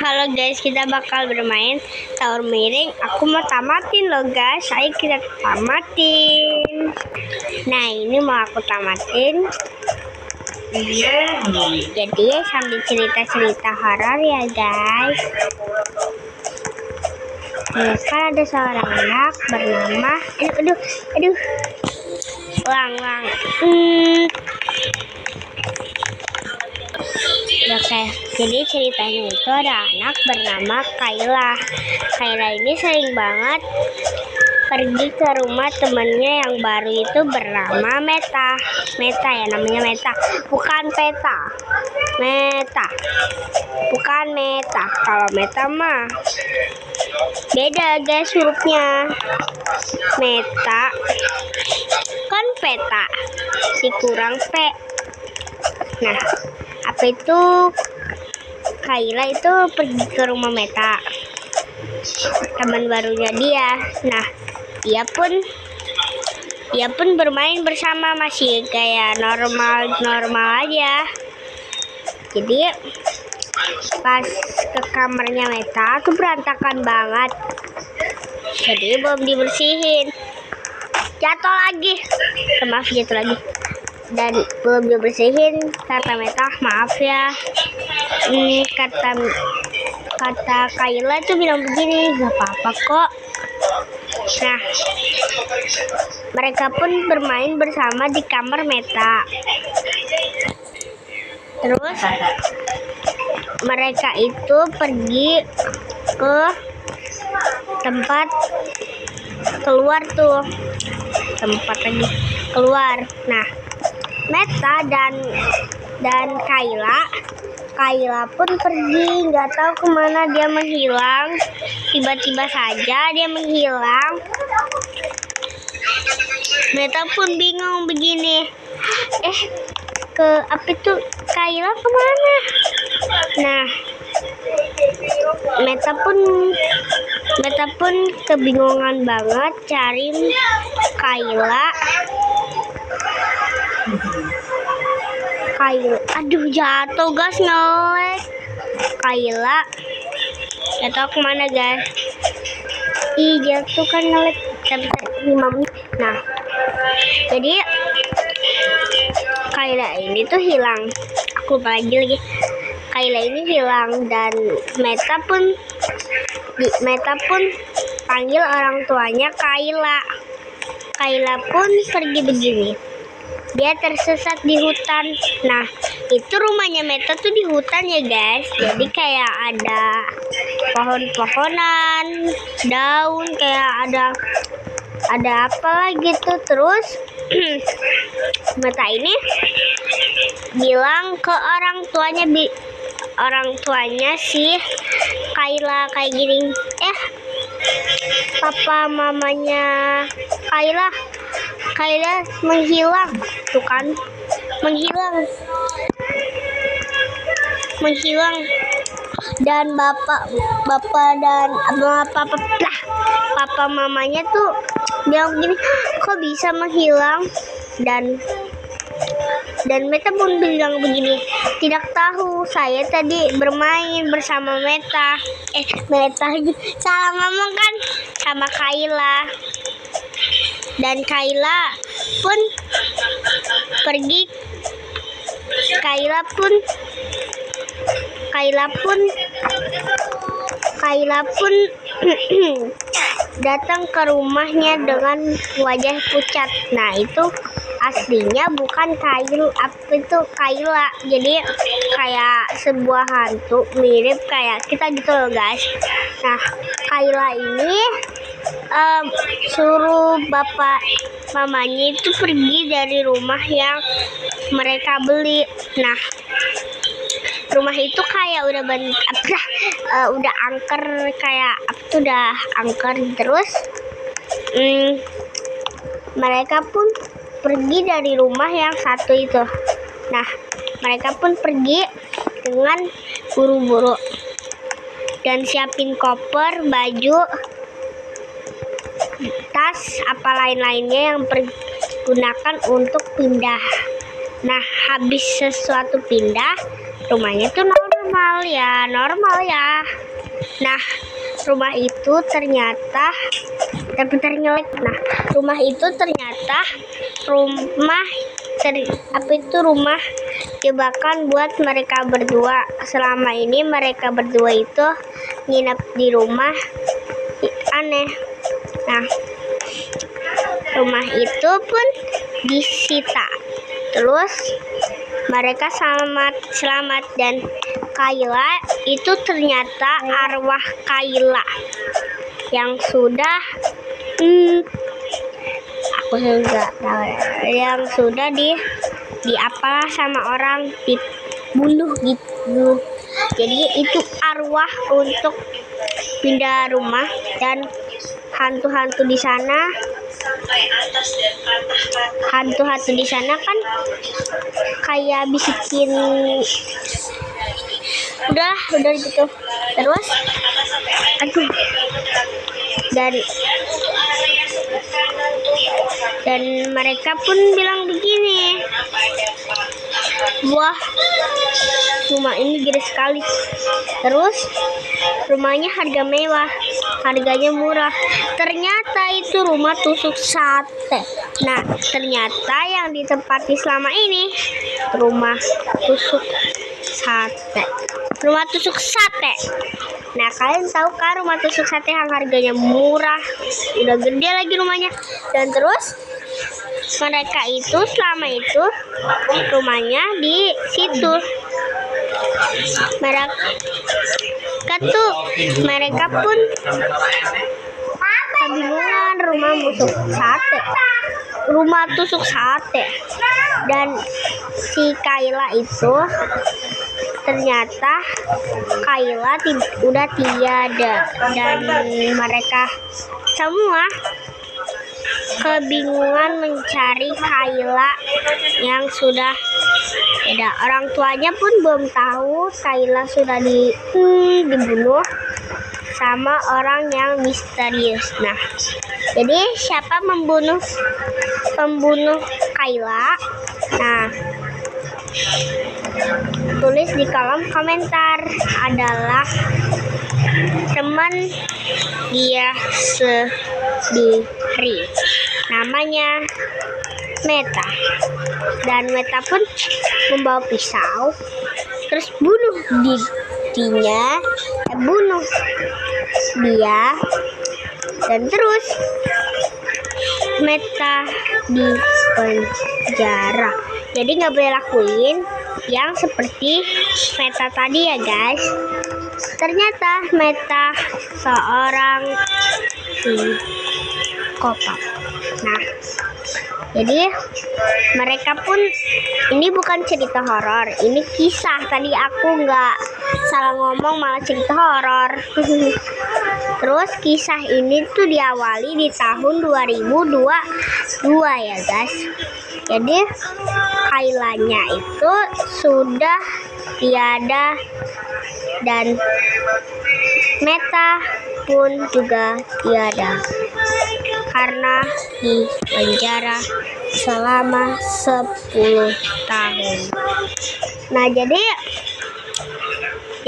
Halo guys, kita bakal bermain tower miring. Aku mau tamatin loh guys. Ayo kita tamatin. Nah, ini mau aku tamatin. Jadi sambil cerita-cerita horor ya guys. Nah, kan ada seorang anak bernama aduh. Ulang. Oke, jadi ceritanya itu ada anak bernama Kayla. Kayla ini sering banget pergi ke rumah temennya yang baru itu bernama Meta ya, namanya Meta, bukan Peta. Bukan Meta. Kalau Meta mah beda guys hurufnya. Meta kan Peta dikurang P. Nah, apa itu? Kayla itu pergi ke rumah Meta, teman barunya dia. Nah, dia pun bermain bersama, masih kayak normal aja. Jadi pas ke kamarnya Meta tuh berantakan banget, jadi belum dibersihin, jatuh lagi dan belum dibersihin. Kata Meta, maaf ya. Kata Kayla tuh bilang begini, gak apa-apa kok. Nah, mereka pun bermain bersama di kamar Meta. Terus mereka itu pergi ke tempat keluar. Nah, Meta dan Kayla pun pergi, nggak tahu kemana dia menghilang. Tiba-tiba saja dia menghilang. Meta pun bingung begini, ke apa itu Kayla kemana? Nah, Meta pun kebingungan banget cari Kayla. Aduh, jatuh guys, ngelek. Kayla jatuh kemana guys? Jatuh kan ngelek. Nah, jadi Kayla ini tuh hilang. Aku lupa lagi. Kayla ini hilang dan Meta pun panggil orang tuanya Kayla. Kayla pun pergi begini. Dia tersesat di hutan. Nah, itu rumahnya Meta tuh di hutan ya guys. Jadi kayak ada pohon-pohonan, daun, kayak ada apa gitu. Terus Meta ini bilang ke orang tuanya si Kayla kayak gini, papa mamanya Kayla menghilang. Tuh kan, menghilang. Dan papa mamanya tuh bilang gini, kok bisa menghilang? Dan Meta pun bilang begini, tidak tahu, saya tadi bermain bersama Meta. Meta salah ngomong kan sama Kayla. Dan Kayla pun pergi. Kayla pun datang ke rumahnya dengan wajah pucat. Nah, itu aslinya bukan Kayla. Jadi kayak sebuah hantu, mirip kayak kita gitu loh guys. Nah, Kayla ini suruh bapak mamanya itu pergi dari rumah yang mereka beli. Nah, rumah itu kayak udah angker, terus mereka pun pergi dari rumah yang satu itu. Nah, mereka pun pergi dengan buru-buru dan siapin koper, baju, tas, apa lain-lainnya yang digunakan untuk pindah. Nah, habis sesuatu pindah, rumahnya tuh normal ya. Nah, rumah itu ternyata Nah, rumah itu ternyata rumah jebakan buat mereka berdua. Selama ini mereka berdua itu nginep di rumah aneh. Nah, rumah itu pun disita. Terus mereka selamat dan Kayla itu ternyata arwah Kayla yang sudah aku juga tahu, yang sudah di apa sama orang, dibunuh gitu. Jadi itu arwah untuk pindah rumah, dan hantu-hantu di sana kan kayak bisikin, udah gitu. Terus dan mereka pun bilang begini, wah, rumah ini gede sekali. Terus rumahnya harganya murah. Ternyata itu rumah tusuk sate. Nah, ternyata yang ditempati selama ini rumah tusuk sate. Nah, kalian tahu kan rumah tusuk sate yang harganya murah, udah gede lagi rumahnya. Dan terus mereka itu selama itu rumahnya di situ. Mereka pun kebingungan, rumah tusuk sate. Dan si Kayla itu ternyata udah tiada, dan mereka semua kebingungan mencari Kayla yang sudah ada. Orang tuanya pun belum tahu Kayla sudah dibunuh sama orang yang misterius. Nah, jadi siapa pembunuh Kayla? Nah, tulis di kolom komentar. Adalah teman dia sendiri, namanya Meta. Dan Meta pun membawa pisau, terus bunuh dia, dan terus Meta di penjara. Jadi nggak boleh lakuin yang seperti Meta tadi ya guys. Ternyata Meta seorang psikopat. Nah, jadi mereka pun, ini bukan cerita horor, ini kisah. Tadi aku nggak salah ngomong, malah cerita horor. Terus kisah ini tuh diawali di tahun 2022 ya guys. Jadi Kaylanya itu sudah tiada, dan Meta pun juga tiada karena di penjara selama 10 tahun. Nah, jadi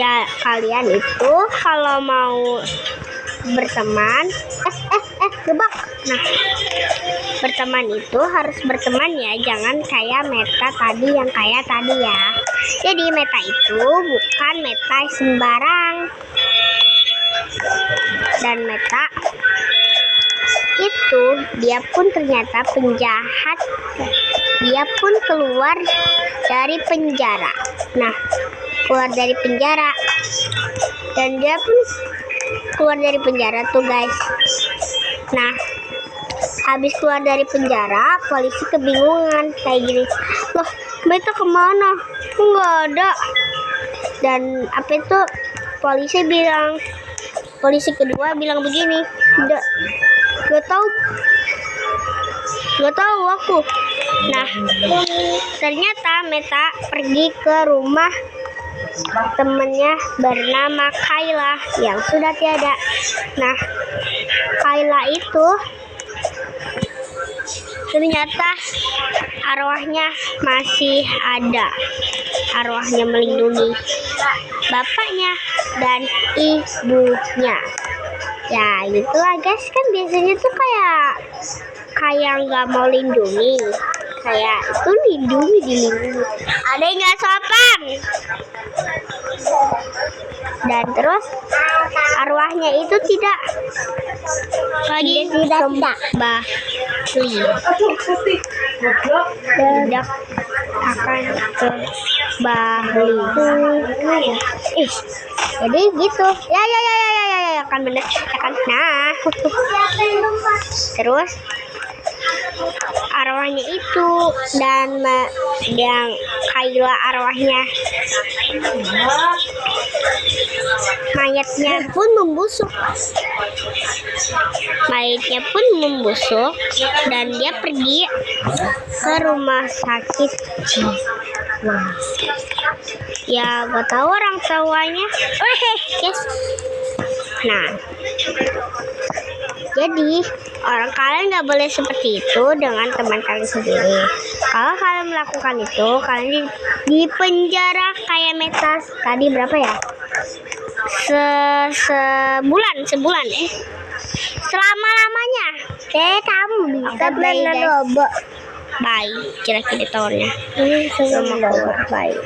ya kalian itu kalau mau berteman gebak. Nah, berteman itu harus berteman ya, jangan kayak Meta tadi yang kayak tadi ya. Jadi Meta itu bukan Meta sembarang. Dan Meta itu dia pun ternyata penjahat. Dia pun keluar dari penjara. Nah, keluar dari penjara. Dan dia pun keluar dari penjara tuh guys. Nah, habis keluar dari penjara, polisi kebingungan kayak gini. Loh, Meta kemana? Nggak ada. Dan apa itu, polisi kedua bilang begini, Gak tahu aku. Nah, ternyata Meta pergi ke rumah temennya bernama Kayla yang sudah tiada. Nah, Kayla itu Ternyata arwahnya masih ada. Arwahnya melindungi bapaknya dan ibunya. Ya gitulah guys, kan biasanya tuh kayak nggak mau lindungi, kayak itu dilindungi. Ada yang nggak sopan. Dan terus arwahnya itu tidak sembah, tidak akan kembali. Jadi gitu. Ya kan bener kan. Nah, terus arwahnya itu dan yang Kayla arwahnya, mayatnya pun membusuk dan dia pergi ke rumah sakit jiwa. Ya gak tahu orang tuanya. Yes. Nah, jadi kalian nggak boleh seperti itu dengan teman kalian sendiri. Kalau kalian melakukan itu, kalian di penjara kayak Metas tadi berapa ya? Sebulan selama-lamanya. Kamu bisa belajar. Bye. Kira-kira tahunnya. Bye.